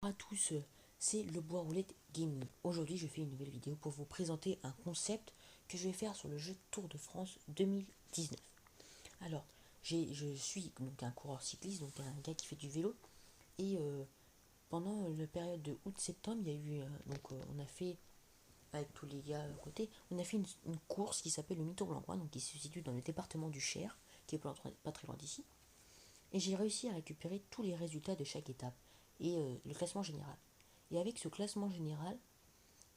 Bonjour à tous, c'est le Bois Roulette Gaming. Aujourd'hui, je fais une nouvelle vidéo pour vous présenter un concept que je vais faire sur le jeu Tour de France 2019. Alors, je suis donc un coureur cycliste, donc un gars qui fait du vélo. Et pendant la période de août-septembre, il y a eu, on a fait, avec tous les gars à côté, on a fait une course qui s'appelle le Mytho Blancois, donc qui se situe dans le département du Cher, qui est pas très loin d'ici. Et j'ai réussi à récupérer tous les résultats de chaque étape et le classement général. Et avec ce classement général,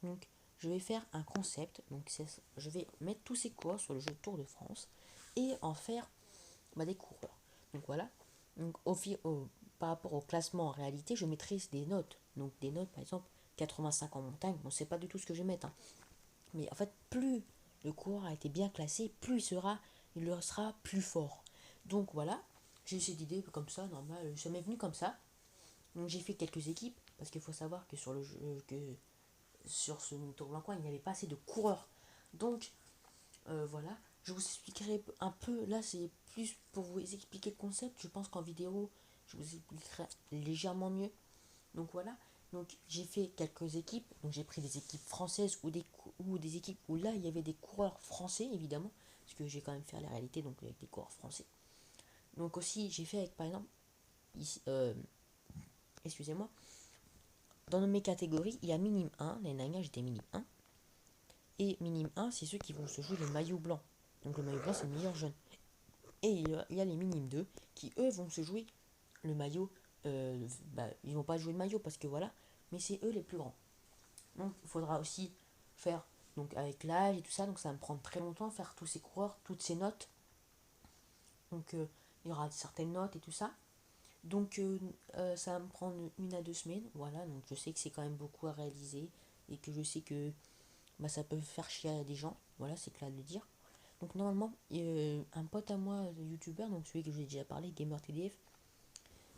donc, je vais faire un concept. Donc, je vais mettre tous ces coureurs sur le jeu Tour de France et en faire des coureurs. Donc voilà. Donc, par rapport au classement en réalité, je mettrai des notes. Donc des notes, par exemple, 85 en montagne. Bon, c'est pas du tout ce que je vais mettre, hein. Mais en fait, plus le coureur a été bien classé, plus il le sera plus fort. Donc voilà. J'ai eu cette idée comme ça, normal. Ça m'est venu comme ça. Donc j'ai fait quelques équipes parce qu'il faut savoir que sur le jeu, que sur ce tournoi coin, il n'y avait pas assez de coureurs. Donc voilà, je vous expliquerai un peu. Là, c'est plus pour vous expliquer le concept. Je pense qu'en vidéo, je vous expliquerai légèrement mieux. Donc voilà. Donc j'ai fait quelques équipes. Donc j'ai pris des équipes françaises ou des équipes où là il y avait des coureurs français évidemment, parce que j'ai quand même fait la réalité donc avec des coureurs français. Donc aussi j'ai fait avec par exemple ici, excusez-moi, dans mes catégories il y a minime 1. L'année dernière j'étais minime 1. Et minime 1, c'est ceux qui vont se jouer le maillot blanc. Donc le maillot blanc, c'est le meilleur jeune. Et il y a les minime 2 qui, eux, vont se jouer le maillot. Ils vont pas jouer le maillot parce que voilà, mais c'est eux les plus grands. Donc il faudra aussi faire donc avec l'âge et tout ça. Donc ça va me prendre très longtemps faire tous ces coureurs, toutes ces notes. Donc il y aura certaines notes et tout ça. Donc ça va me prendre 1 à 2 semaines. Voilà, donc je sais que c'est quand même beaucoup à réaliser et que je sais que ça peut faire chier à des gens. Voilà, c'est clair de le dire. Donc normalement, un pote à moi, youtubeur, donc celui que j'ai déjà parlé, GamerTDF,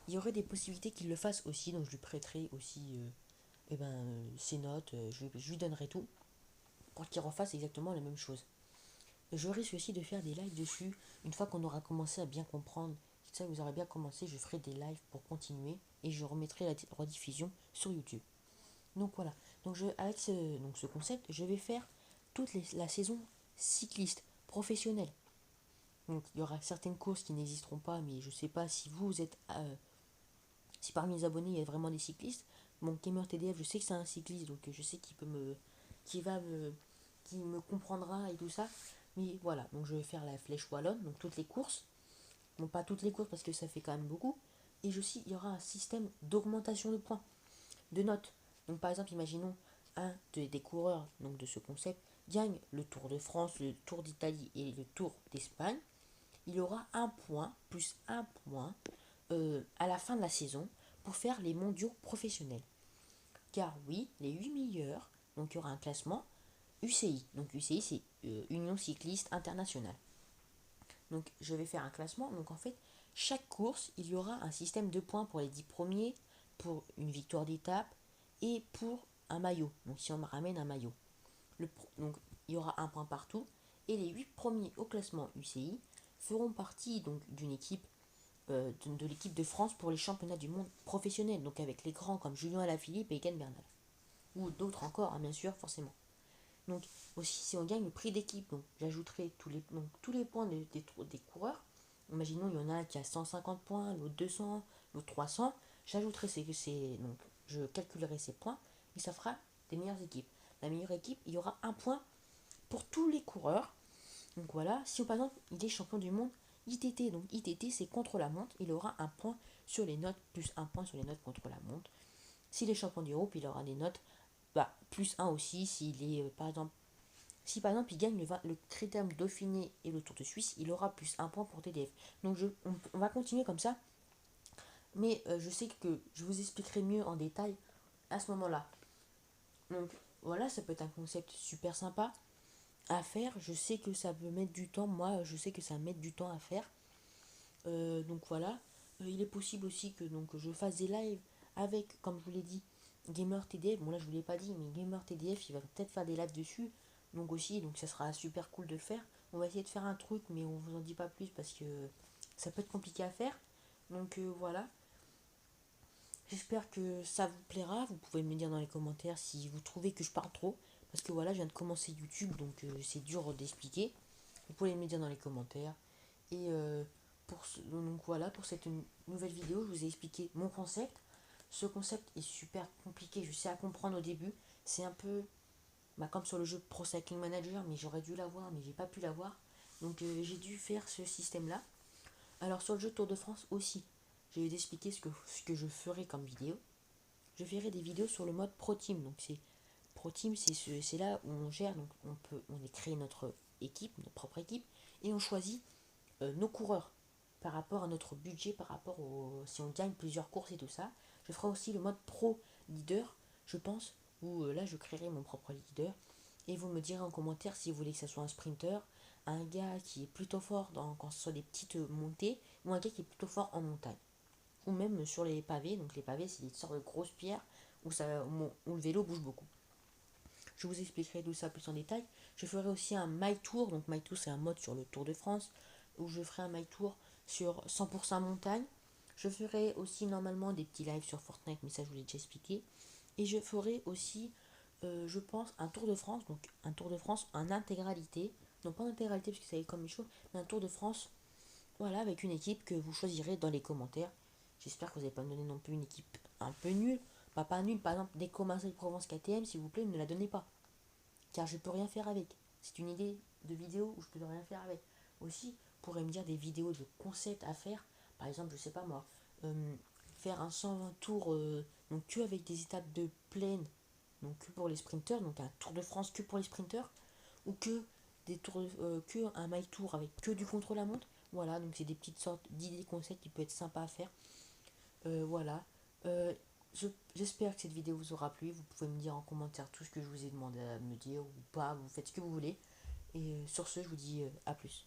il y aurait des possibilités qu'il le fasse aussi, donc je lui prêterai aussi ses notes, je lui donnerai tout pour qu'il refasse exactement la même chose. Je risque aussi de faire des lives dessus, une fois qu'on aura commencé à bien comprendre, ça vous aurez bien commencé, je ferai des lives pour continuer et je remettrai la rediffusion sur YouTube. Donc voilà, donc avec ce concept, je vais faire la saison cycliste professionnelle. Donc il y aura certaines courses qui n'existeront pas, mais je ne sais pas si vous êtes, si parmi les abonnés il y a vraiment des cyclistes. Mon gamer TDF, je sais que c'est un cycliste, donc je sais qu'il va me, qui me comprendra et tout ça. Mais voilà, donc je vais faire la flèche wallonne, donc toutes les courses. Bon, pas toutes les courses parce que ça fait quand même beaucoup. Et il y aura un système d'augmentation de points, de notes. Donc par exemple, imaginons des coureurs donc, de ce concept gagne le Tour de France, le Tour d'Italie et le Tour d'Espagne. Il aura un point, plus un point, à la fin de la saison pour faire les mondiaux professionnels. Car oui, les 8 meilleurs, donc il y aura un classement UCI. Donc UCI, c'est Union Cycliste Internationale. Donc je vais faire un classement. Donc en fait, chaque course, il y aura un système de points pour les 10 premiers, pour une victoire d'étape et pour un maillot. Donc si on me ramène un maillot. Donc il y aura un point partout. Et les 8 premiers au classement UCI feront partie donc d'une équipe de l'équipe de France pour les championnats du monde professionnels, donc avec les grands comme Julien Alaphilippe et Egan Bernal. Ou d'autres encore, hein, bien sûr, forcément. Donc aussi, si on gagne le prix d'équipe, donc j'ajouterai tous les points des coureurs. Imaginons, il y en a un qui a 150 points, l'autre 200, l'autre 300. J'ajouterai donc je calculerai ces points et ça fera des meilleures équipes. La meilleure équipe, il y aura un point pour tous les coureurs. Donc voilà, si par exemple il est champion du monde ITT, donc ITT c'est contre la montre, il aura un point sur les notes, plus un point sur les notes contre la montre. S'il est champion d'Europe, il aura des notes plus un aussi. S'il est si par exemple il gagne le critérium Dauphiné et le Tour de Suisse, il aura plus un point pour TDF. Donc on va continuer comme ça, mais je sais que je vous expliquerai mieux en détail à ce moment-là. Donc voilà, ça peut être un concept super sympa à faire. Je sais que ça peut mettre du temps. Moi, je sais que ça va mettre du temps à faire. Donc voilà. Il est possible aussi que donc, je fasse des lives avec, comme je vous l'ai dit, Gamer TDF. Bon là, je vous l'ai pas dit, mais Gamer TDF, il va peut-être faire des lives dessus. Donc aussi, donc ça sera super cool de le faire. On va essayer de faire un truc, mais on vous en dit pas plus parce que ça peut être compliqué à faire. Donc voilà. J'espère que ça vous plaira. Vous pouvez me dire dans les commentaires si vous trouvez que je parle trop. Parce que voilà, je viens de commencer YouTube, donc c'est dur d'expliquer. Vous pouvez me le dire dans les commentaires. Et donc voilà, pour cette nouvelle vidéo, je vous ai expliqué mon concept. Ce concept est super compliqué, je sais à comprendre au début. C'est un peu comme sur le jeu Pro Cycling Manager, mais j'aurais dû l'avoir, mais j'ai pas pu l'avoir. Donc j'ai dû faire ce système-là. Alors sur le jeu Tour de France aussi, j'ai eu d'expliquer ce que je ferai comme vidéo. Je ferai des vidéos sur le mode Pro Team. Donc c'est Pro Team, c'est là où on gère, donc on est créé notre équipe, notre propre équipe, et on choisit nos coureurs par rapport à notre budget, par rapport si on gagne plusieurs courses et tout ça. Je ferai aussi le mode Pro Leader, je pense, où là je créerai mon propre leader. Et vous me direz en commentaire si vous voulez que ce soit un sprinter, un gars qui est plutôt fort quand ce soit des petites montées, ou un gars qui est plutôt fort en montagne. Ou même sur les pavés, donc les pavés c'est des sortes de grosses pierres où le vélo bouge beaucoup. Je vous expliquerai tout ça plus en détail. Je ferai aussi un My Tour, donc My Tour c'est un mode sur le Tour de France, où je ferai un My Tour sur 100% montagne. Je ferai aussi normalement des petits lives sur Fortnite, mais ça je vous l'ai déjà expliqué. Et je ferai aussi, je pense, un Tour de France, donc un Tour de France en intégralité. Non pas en intégralité parce que ça est comme une chose, mais un Tour de France, voilà, avec une équipe que vous choisirez dans les commentaires. J'espère que vous n'allez pas me donner non plus une équipe un peu nulle. Pas nulle, par exemple, des Marseille Provence KTM, s'il vous plaît, ne la donnez pas. Car je peux rien faire avec. C'est une idée de vidéo où je peux rien faire avec. Aussi, vous pourrez me dire des vidéos de concepts à faire. Par exemple, je sais pas moi, faire un 120 tours, donc que avec des étapes de plaine, donc que pour les sprinteurs, donc un Tour de France que pour les sprinteurs, ou que des tours, que un my tour avec que du contre la montre. Voilà, donc c'est des petites sortes d'idées concepts qui peuvent être sympas à faire. Voilà. Euh, J'espère que cette vidéo vous aura plu. Vous pouvez me dire en commentaire tout ce que je vous ai demandé à me dire ou pas. Vous faites ce que vous voulez. Et sur ce, je vous dis à plus.